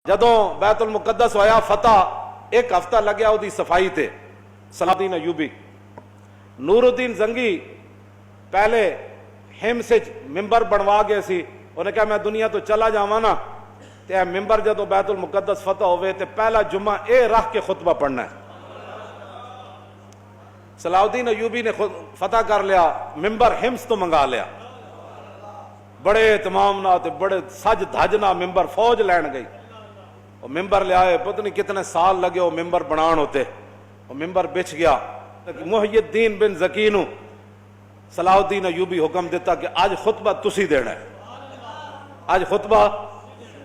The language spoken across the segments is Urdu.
جدوں بیت المقدس ہویا فتح ایک ہفتہ لگیا وہ صفائی تے صلاح الدین ایوبی نور الدین زنگی پہلے ہم سے ممبر بنوا گئے سی انہوں نے کہا میں دنیا تو چلا جاواں نا تے اے ممبر جدوں بیت المقدس فتح ہوئے تے پہلا جمعہ اے رکھ کے خطبہ پڑھنا ہے۔ صلاح الدین ایوبی نے فتح کر لیا ممبر ہمس تو منگا لیا بڑے اہتمام نہ بڑے سج دھج نہ ممبر فوج لین گئی وہ ممبر لے آئے پتہ نہیں کتنے سال لگے وہ ممبر بنان ہوتے وہ ممبر بچ گیا محی الدین بن زکی نو صلاح الدین ایوبی حکم دیتا کہ آج خطبہ تسی دینا ہے آج خطبہ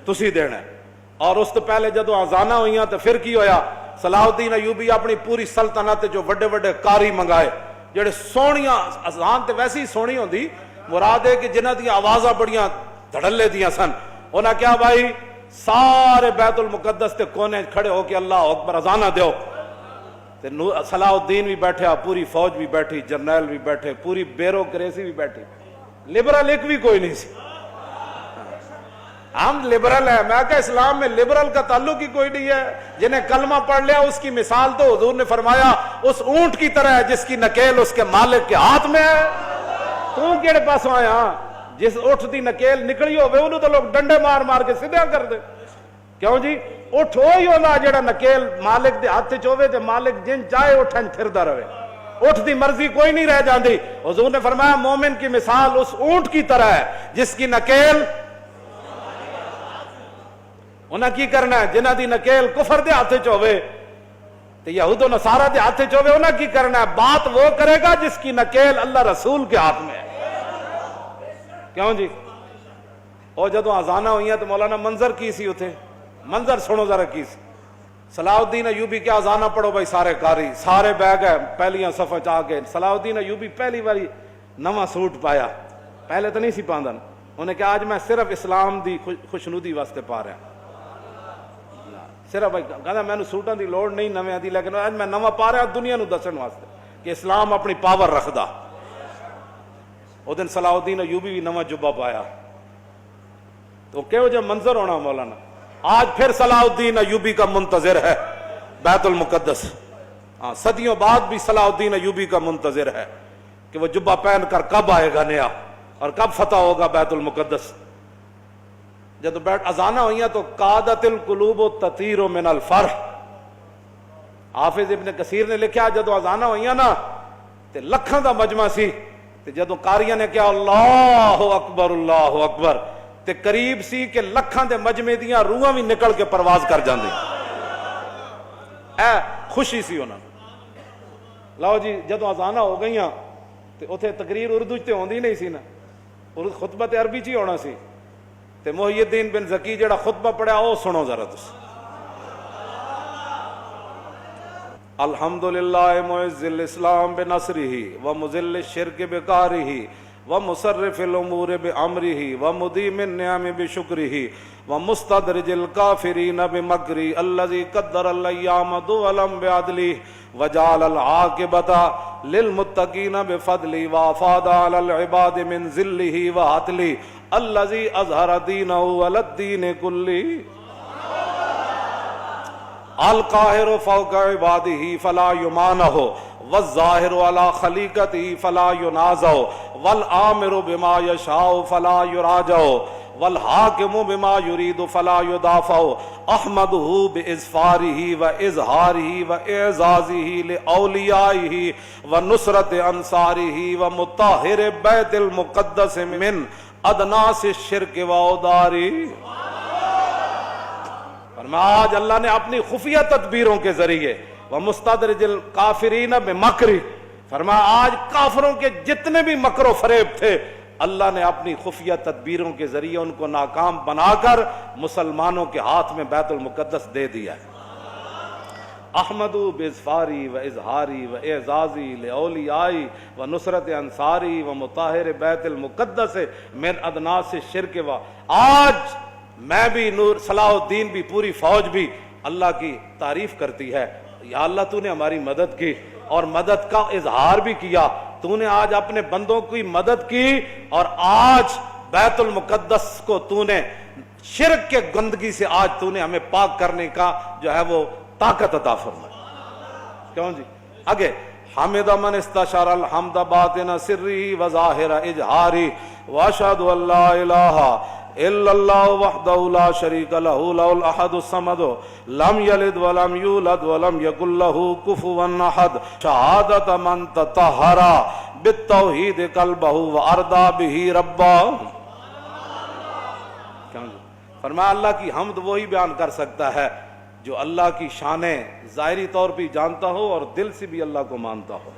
تسی دینا ہے اور اس تو پہلے جدو آزانہ ہوئیاں تو پھر کی ہویا صلاح الدین ایوبی اپنی پوری سلطنت جو وڈے وڈے قاری منگائے جڑے سونیاں اذان تے ویسی ہی سونی ہوندی مراد ہے کہ جنہ دی آوازاں بڑیاں دھڑلے دیاں سن انہاں کیا بھائی سارے بیت المقدس تے کونے کھڑے ہو کے اللہ اکبر اذانہ دیو تے صلاح الدین بھی بیٹھے پوری فوج بھی بیٹھی جرنیل بھی بیٹھے پوری بیوروکریسی بھی بیٹھی لبرل ایک بھی کوئی نہیں سی ہم لبرل ہیں میں کہا اسلام میں لبرل کا تعلق ہی کوئی نہیں ہے جنہیں کلمہ پڑھ لیا اس کی مثال تو حضور نے فرمایا اس اونٹ کی طرح ہے جس کی نکیل اس کے مالک کے ہاتھ میں ہے تو کیڑے پاس آیا جس اٹھ دی نکیل نکلی ہوئے انہوں تو لوگ ڈنڈے مار مار کے سیدھا کر دے کیوں جی اٹھ ہوئی ہونا جڑا نکیل مالک دے ہاتھ چوے تے مالک جن چاہے اٹھن پھردا رہے اٹھ دی مرضی کوئی نہیں رہ جاندی حضور نے فرمایا مومن کی مثال اس اونٹ کی طرح ہے جس کی نکیل انہاں کی کرنا ہے جنہ دی نکیل کفر دے ہاتھ چوے تو یہود و نصارہ دے ہاتھ چوے انہاں کی کرنا ہے بات وہ کرے گا جس کی نکیل اللہ رسول کے ہاتھ میں ہے کیوں جی اور جدو آزانہ ہوئیاں تو مولانا منظر کی سی اتھے منظر سنو ذرا کی سی صلاح الدین ایوبی کیا آزانہ پڑھو بھائی سارے کاری سارے بیگ ہے پہلیاں صفحہ چاہ کے صلاح الدین ایوبی پہلی باری نواں سوٹ پایا پہلے تو نہیں سی پاندن انہوں نے کہا آج میں صرف اسلام دی خوشنودی واسطے پا رہا صرف بھائی کہا میں نے سوٹاں دی لوڑ نہیں نویں دی لیکن آج میں نواں پا رہا دنیا نو دسن واسطے کہ اسلام اپنی پاور رکھدا وہ دن صلاح الدین ایوبی بھی نواں جبہ پایا تو کہو جو منظر ہونا مولانا آج پھر صلاح الدین ایوبی کا منتظر ہے بیت المقدس صدیوں بعد بھی صلاح الدین ایوبی کا منتظر ہے کہ وہ جبہ پہن کر کب آئے گا نیا اور کب فتح ہوگا بیت المقدس جب بیٹھ اذانہ ہوئیاں تو قادت القلوب تطیر من الفرح حافظ ابن کثیر نے لکھا جدو اذانہ ہوئیاں نا تے لکھاں دا مجمع سی تے جدو قاریاں نے کہا اللہ اکبر تے قریب سی کہ لکھاں دے مجمع دیاں روحاں بھی نکل کے پرواز کر جاندی اے خوشی سی انہاں لاؤ جی جدو اذانہ ہو گئیاں تے اتھے تقریر اردو تے ہوندی نہیں سی نا خطبہ تے عربی چی ہونا سی تے محی الدین بن زکی جڑا خطبہ پڑھا او سنو ذرا تس الحمدللہ معز الاسلام بنصرہ ومذل الشرک بقارہ ومصرف الامور بامرہ ومدیم النعم بشکرہ ومستدرج الکافرین بمکرہ الذی قدر الایام دولا بعدلہ وجعل العاقبۃ للمتقین بفضلہ وافاض علی العباد من ذلہ وعطلہ الذی اظہر دینہ علی الدین کلہ القاہر فوق عبادہ فلا یمانہ والظاہر علی خلیقتہ فلا ینازع والآمر بما یشاء فلا یراجع والحاکم بما یرید فلا یدافع احمدہ باظفارہ واظہارہ واعزازہ لاولیائہ ونصرت انصارہ ومطہر بیت المقدس من ادناس الشرک واودارہ آج اللہ نے اپنی خفیہ تدبیروں کے ذریعے وَمُسْتَدْرِجِ الْكَافِرِينَ بِمَكْرِ فرمایا آج کافروں کے جتنے بھی مکر و فریب تھے اللہ نے اپنی خفیہ تدبیروں کے ذریعے ان کو ناکام بنا کر مسلمانوں کے ہاتھ میں بیت المقدس دے دیا ہے احمدو باظفاری و اظہاری و اعزازی لاولیائی و نصرت انصاری و مطہر بیت المقدس من ادناس الشرک و آج میں بھی نور صلاح الدین بھی پوری فوج بھی اللہ کی تعریف کرتی ہے یا اللہ تو نے ہماری مدد کی اور مدد کا اظہار بھی کیا تو نے آج اپنے بندوں کی مدد کی اور آج بیت المقدس کو تو نے شرک کے گندگی سے آج تو نے ہمیں پاک کرنے کا جو ہے وہ طاقت عطا فرمائی. کیوں جی آگے حمد من استشار الحمد باطن سری و ظاہر اجہاری واشہد ان لا الہ الا اللہ وحدہ لا شریک لہ لہ الاحد الصمد لم یلد ولم یولد ولم یکن لہ کفوا احد شہادت من تطہر بالتوحید قلبہ وارضا بہ ربا. فرمایا اللہ کی حمد وہی بیان کر سکتا ہے جو اللہ کی شانیں ظاہری طور پہ جانتا ہو اور دل سے بھی اللہ کو مانتا ہو.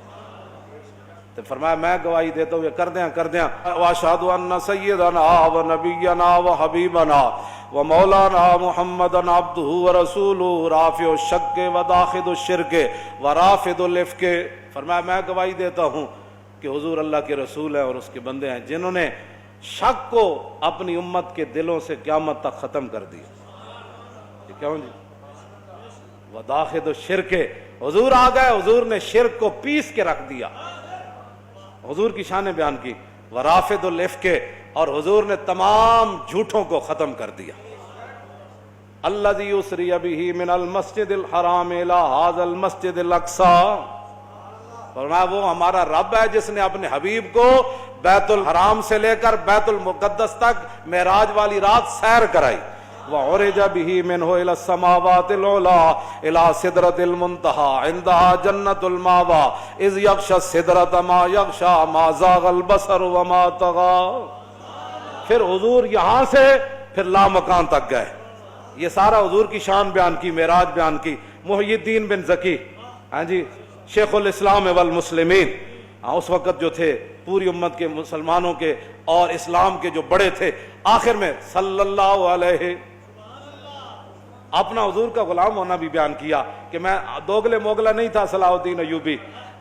تو فرمایا میں گواہی دیتا ہوں کر دیں واشہد ان سیدنا و نبینا و حبیبنا و مولانا محمدن عبدہ و رسولہ رافع الشک و داخل الشرک و رافض الافک. فرمایا میں گواہی دیتا ہوں کہ حضور اللہ کے رسول ہیں اور اس کے بندے ہیں جنہوں نے شک کو اپنی امت کے دلوں سے قیامت تک ختم کر دیا. کیوں جی وداخل الشرک حضور آ گئے, حضور نے شرک کو پیس کے رکھ دیا, حضور کی شانیں بیان کی. ورافض الافک اور حضور نے تمام جھوٹوں کو ختم کر دیا. الذی اسری بہ من المسجد الحرام الی ھذا المسجد الاقصی. فرمایا وہ ہمارا رب ہے جس نے اپنے حبیب کو بیت الحرام سے لے کر بیت المقدس تک معراج والی رات سیر کرائی. وعرج به منه الى السماوات العلى الى سدرۃ المنتهى عندها جنۃ الماوى اذ یغشى السدرۃ ما یغشى ما زاغ البصر وما طغى. پھر حضور یہاں سے پھر لامکان تک گئے. یہ سارا حضور کی شان بیان کی, معراج بیان کی. محی الدین بن زکی ہاں جی شیخ الاسلام والمسلمین اس وقت جو تھے پوری امت کے مسلمانوں کے اور اسلام کے جو بڑے تھے, آخر میں صلی اللہ علیہ اپنا حضور کا غلام ہونا بھی بیان کیا کہ میں دوگلے موگلا نہیں تھا. صلاح الدین ایوبی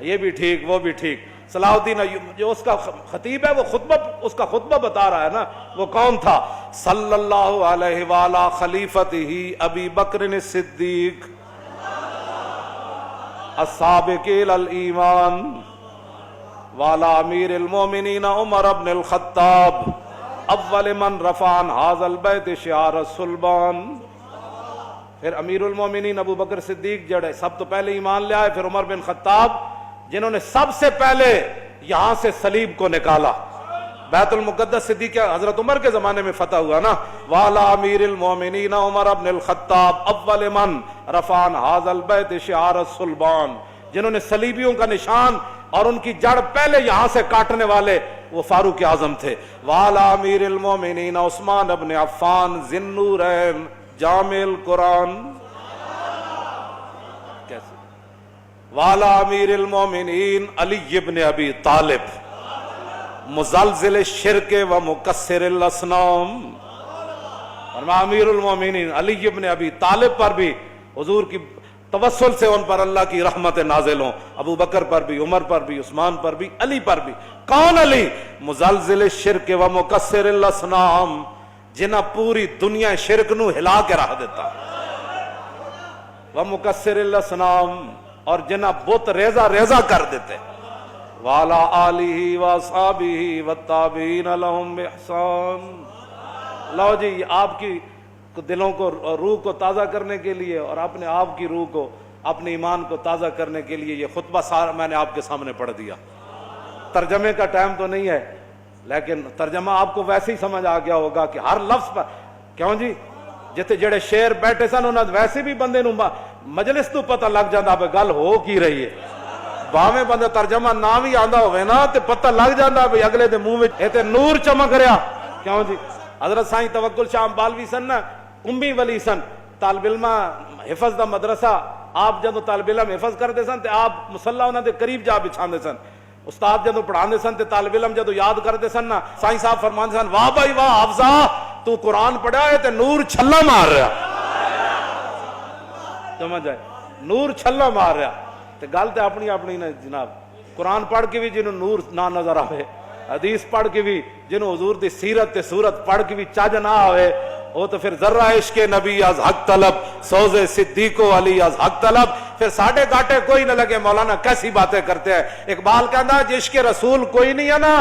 یہ بھی ٹھیک وہ بھی ٹھیک. صلاح الدین ایوبی جو اس کا خطیب ہے وہ خطبہ اس کا خطبہ بتا رہا ہے نا, وہ کون تھا؟ صلی اللہ علیہ وعلی خلیفتہ ابی بکر الصدیق السابق الی الایمان وعلی امیر المومنین عمر بن الخطاب اول من رفع عن ھذا البیت شعار الصلبان. پھر امیر المومنین ابو بکر صدیق جڑے سب تو پہلے ایمان لے آئے, پھر عمر بن خطاب جنہوں نے سب سے پہلے یہاں سے صلیب کو نکالا. بیت المقدس صدیق حضرت عمر کے زمانے میں فتح ہوا نا. وعلی امیر المومنین عمر بن الخطاب اول من رفع عن ھذا البیت شعار الصلبان, جنہوں نے صلیبیوں کا نشان اور ان کی جڑ پہلے یہاں سے کاٹنے والے وہ فاروق اعظم تھے. وعلی امیر المومنین عثمان بن عفان ذی النورین جامع القرآن. کیسے؟ وعلی امیر المومنین علی بن ابی طالب مزلزل الشرک و مکسر الاصنام. اور امیر المومنین علی بن ابی طالب پر بھی حضور کی توسل سے ان پر اللہ کی رحمت نازل ہوں. ابو بکر پر بھی, عمر پر بھی, عثمان پر بھی, علی پر بھی. کون علی؟ مزلزل الشرک و مکسر الاصنام, جنہ پوری دنیا شرک نو ہلا کے رکھ دیتا. و مکسر الاصنام اور جنہ بت ریزہ ریزہ کر دیتے. وعلی آلہ واصحابہ والتابعین لہم بإحسان. لو جی آپ کی دلوں کو روح کو تازہ کرنے کے لیے اور اپنے آپ کی روح کو اپنے ایمان کو تازہ کرنے کے لیے یہ خطبہ سارا میں نے آپ کے سامنے پڑھ دیا. ترجمے کا ٹائم تو نہیں ہے لیکن ترجمہ آپ کو ویسے ہی سمجھ آ گیا ہوگا کہ ہر لفظ پر کیوں جی جتے جڑے شیر بیٹھے سن انہاں ویسے بھی بندے نو مجلس تو پتہ لگ جاندا بے گل ہو کی رہی ہے. باویں بندے ترجمہ نہ بھی آندا ہوئے نا تے پتہ لگ جاندا بے اگلے دے منہ وچ اے تے نور چمک رہا. کیوں جی حضرت سائیں توکل شاہ بالوی سن نا, امی ولی سن, طالب علم حفظ دا مدرسہ. آپ جدو طالب علم حفظ کرتے سن تے آپ مصلا انہاں دے قریب جا بچھاندے سن. استاد جدو پڑھاندے سن تے طالب علم جدو یاد کرتے سن نا, سائیں صاحب فرماندے سن واہ بھائی واہ حافظہ تو قرآن پڑھا ہے تے نور چھلا مار رہا. سمجھ آئے, نور چھلا مار رہا. تے گل تے اپنی اپنی نا جناب. قرآن پڑھ کے بھی جنہوں نور نہ نظر آئے, حدیث پڑھ کے بھی جنہوں حضور دی سیرت تے صورت پڑھ کے بھی چج نہ آئے, وہ تو پھر ذرہ عشق نبی از حق طلب سوز صدیق و علی از حق طلب. پھر ساڑھے گاٹے کوئی نہ لگے مولانا کیسی باتیں کرتے ہیں. اقبال کہندا ہے عشق رسول کوئی نہیں ہے نا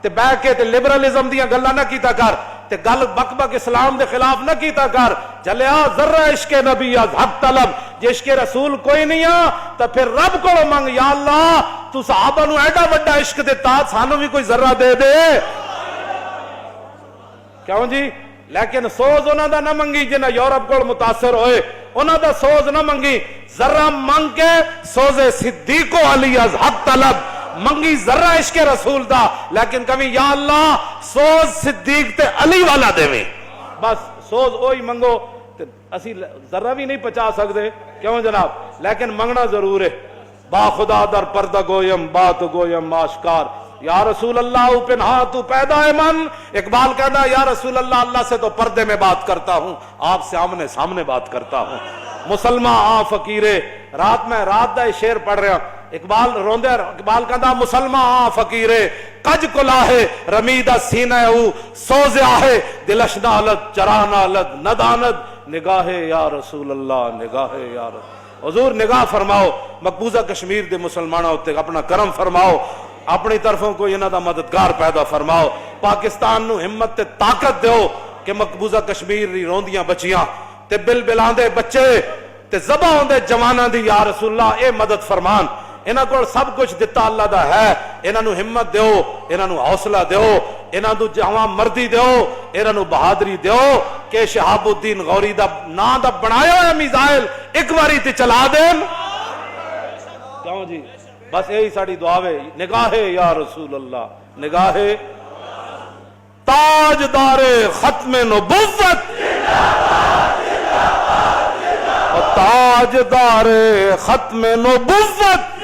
تے بہ کے تے لبرلزم دیاں گلاں نہ کیتا کر. تے گل بک بک اسلام دے خلاف نہ کیتا کر. جلیا ذرہ عشق نبی از حق طلب, جے عشق رسول کوئی نہیں آ تو پھر رب کو منگ, یا اللہ تو صحابہ نو ایڈا وڈا عشق دیتا, سانو بھی کوئی ذرہ دے دے. کیوں جی؟ لیکن سوز انہاں دا نہ منگی جنہ یورپ کو متاثر ہوئے, انہاں دا سوز نہ منگی, ذرہ منگ کے سوز صدیق و علی از حق طلب منگی, ذرہ عشق رسول دا, لیکن کبھی یا اللہ سوز صدیق تے علی والا دے میں, بس سوز اوہی منگو. اسی ذرہ بھی نہیں پچا سکتے, کیوں جناب؟ لیکن منگنا ضرور ہے. با خدا در پردہ گویم بات گویم آشکار, یا رسول اللہ پنہا تو پیدا ہے من. اقبال کہنا یا رسول اللہ, اللہ سے تو پردے میں بات کرتا ہوں, آپ سے آمنے سامنے بات کرتا ہوں. مسلمان آ فقیرے, رات میں رات دا شعر پڑھ رہا, اقبال روندے, اقبال کہنا مسلمان آ فقیرے کج کلاہے رمیدہ سینہ او سوزے آہے دلش نالت چرا نالت ندانت نگاہ یا رسول اللہ نگاہ یا رسول. حضور نگاہ فرماؤ, مقبوضہ کشمیر دے مسلمانوں تے اپنا کرم فرماؤ, اپنی طرفوں کو انہاں دا مددگار پیدا فرماؤ. پاکستان نو ہمت تے طاقت دیو کہ مقبوضہ کشمیر دی روندیاں بچیاں تے بل بلاندے بچے تے ذبح ہوندے جواناں دی یا رسول اللہ اے مدد فرمان. انہاں کو سب کچھ دتا اللہ دا ہے, انہاں نو ہمت دیو, انہاں نو حوصلہ دیو, انہاں نو جواں مردی دیو, انہاں نو بہادری دیو کہ شہاب الدین غوری دا نا دا بنایا ہویا میزائل ایک باری تے چلا دین. کیوں جی؟ بس یہی ساری دعا ہے. نگاہ یا رسول اللہ, نگاہ تاجدار ختم نبوت, تاجدار ختم نبوت,